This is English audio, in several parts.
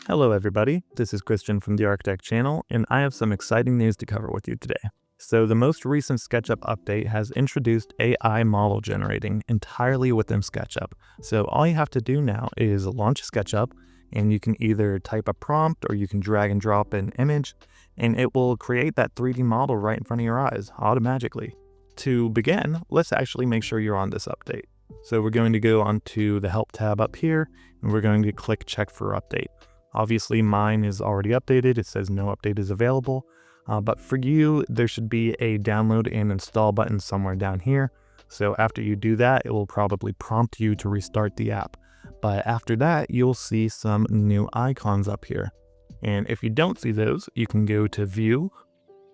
Hello everybody, this is Christian from the Architect channel, and I have some exciting news to cover with you today. So the most recent SketchUp update has introduced AI model generating entirely within SketchUp. So all you have to do now is launch SketchUp, and you can either type a prompt or you can drag and drop an image, and it will create that 3D model right in front of your eyes automatically. To begin, let's actually make sure you're on this update. So we're going to go onto the Help tab up here, and we're going to click Check for Update. Obviously, mine is already updated. It says no update is available. But for you, there should be a download and install button somewhere down here. So after you do that, it will probably prompt you to restart the app. But after that, you'll see some new icons up here. And if you don't see those, you can go to View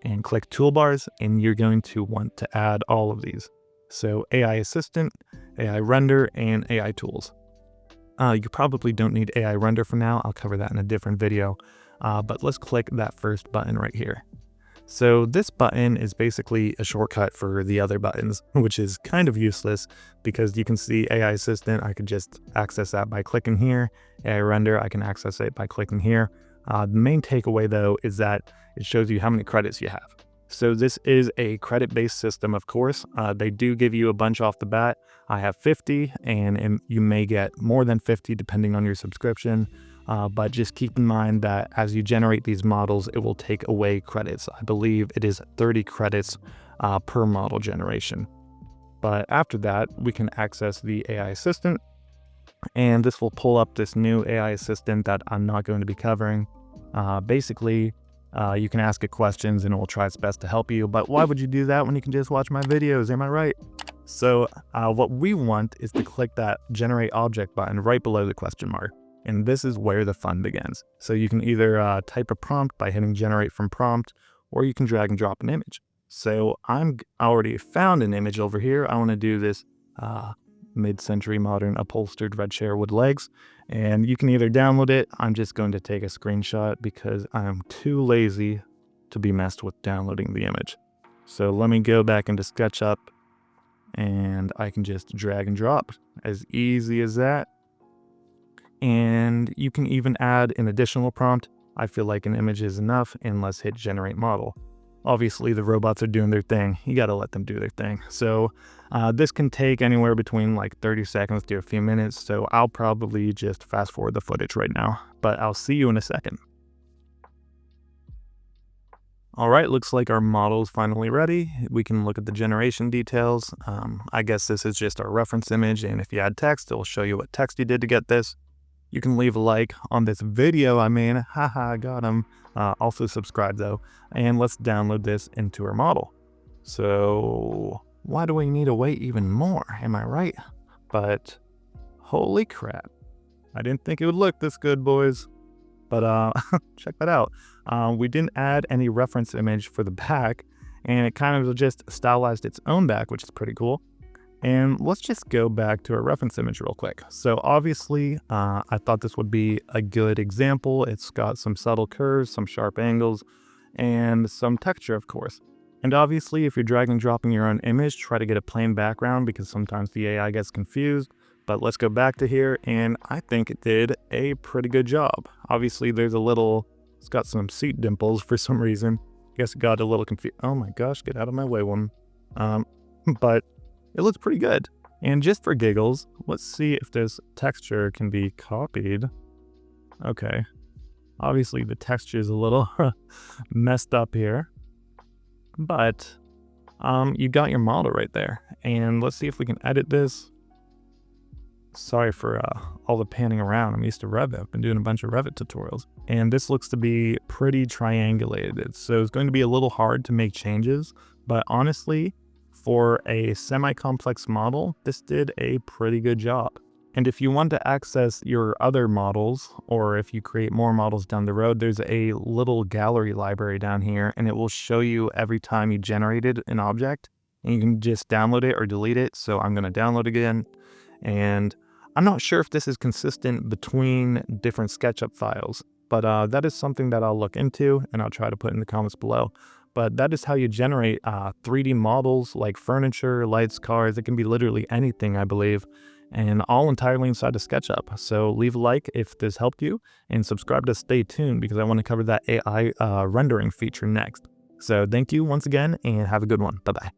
and click Toolbars, and you're going to want to add all of these. So AI Assistant, AI Render, and AI Tools. You probably don't need AI Render for now. I'll cover that in a different video. But let's click that first button right here. So this button is basically a shortcut for the other buttons, which is kind of useless because you can see AI Assistant. I could just access that by clicking here. AI Render, I can access it by clicking here. The main takeaway though is that it shows you how many credits you have. So this is a credit-based system, of course. They do give you a bunch off the bat. I have 50, and you may get more than 50 depending on your subscription. But just keep in mind that as you generate these models, it will take away credits. I believe it is 30 credits per model generation. But after that, we can access the AI Assistant, and this will pull up this new AI Assistant that I'm not going to be covering. Basically, you can ask it questions and it will try its best to help you, but why would you do that when you can just watch my videos, am I right? So what we want is to click that Generate Object button right below the question mark, and this is where the fun begins. So you can either type a prompt by hitting Generate from Prompt, or you can drag and drop an image. So I already found an image over here. I want to do this mid-century modern upholstered red chair with legs, and you can either download it. I'm just going to take a screenshot because I'm too lazy to be messed with downloading the image. So let me go back into SketchUp, and I can just drag and drop, as easy as that. And you can even add an additional prompt. I feel like an image is enough, and let's hit Generate Model. Obviously, the robots are doing their thing. You gotta let them do their thing. So this can take anywhere between like 30 seconds to a few minutes. So I'll probably just fast forward the footage right now, but I'll see you in a second. All right, looks like our model is finally ready. We can look at the generation details. I guess this is just our reference image, and if you add text, it will show you what text you did to get this. You can leave a like on this video, haha, got him. Also subscribe though, and let's download this into our model. So why do we need to wait even more? Am I right? But holy crap. I didn't think it would look this good, boys. But check that out. We didn't add any reference image for the back, and it kind of just stylized its own back, which is pretty cool. And let's just go back to our reference image real quick. So obviously, I thought this would be a good example. It's got some subtle curves, some sharp angles, and some texture, of course. And obviously, if you're dragging and dropping your own image, try to get a plain background because sometimes the AI gets confused. But let's go back to here, and I think it did a pretty good job. Obviously, it's got some seat dimples for some reason. I guess it got a little confused. Oh my gosh, get out of my way, woman. But it looks pretty good. And just for giggles, let's see if this texture can be copied. Okay. Obviously the texture is a little messed up here. But you got your model right there. And let's see if we can edit this. Sorry for all the panning around. I'm used to Revit. I've been doing a bunch of Revit tutorials. And this looks to be pretty triangulated. So it's going to be a little hard to make changes. But honestly, for a semi-complex model, this did a pretty good job. And if you want to access your other models, or if you create more models down the road, there's a little gallery library down here, and it will show you every time you generated an object, and you can just download it or delete it. So I'm going to download again, and I'm not sure if this is consistent between different SketchUp files, but that is something that I'll look into, and I'll try to put in the comments below. But that is how you generate 3D models like furniture, lights, cars. It can be literally anything, I believe. and all entirely inside of SketchUp. So leave a like if this helped you, and subscribe to stay tuned because I want to cover that AI rendering feature next. So thank you once again, and have a good one. Bye-bye.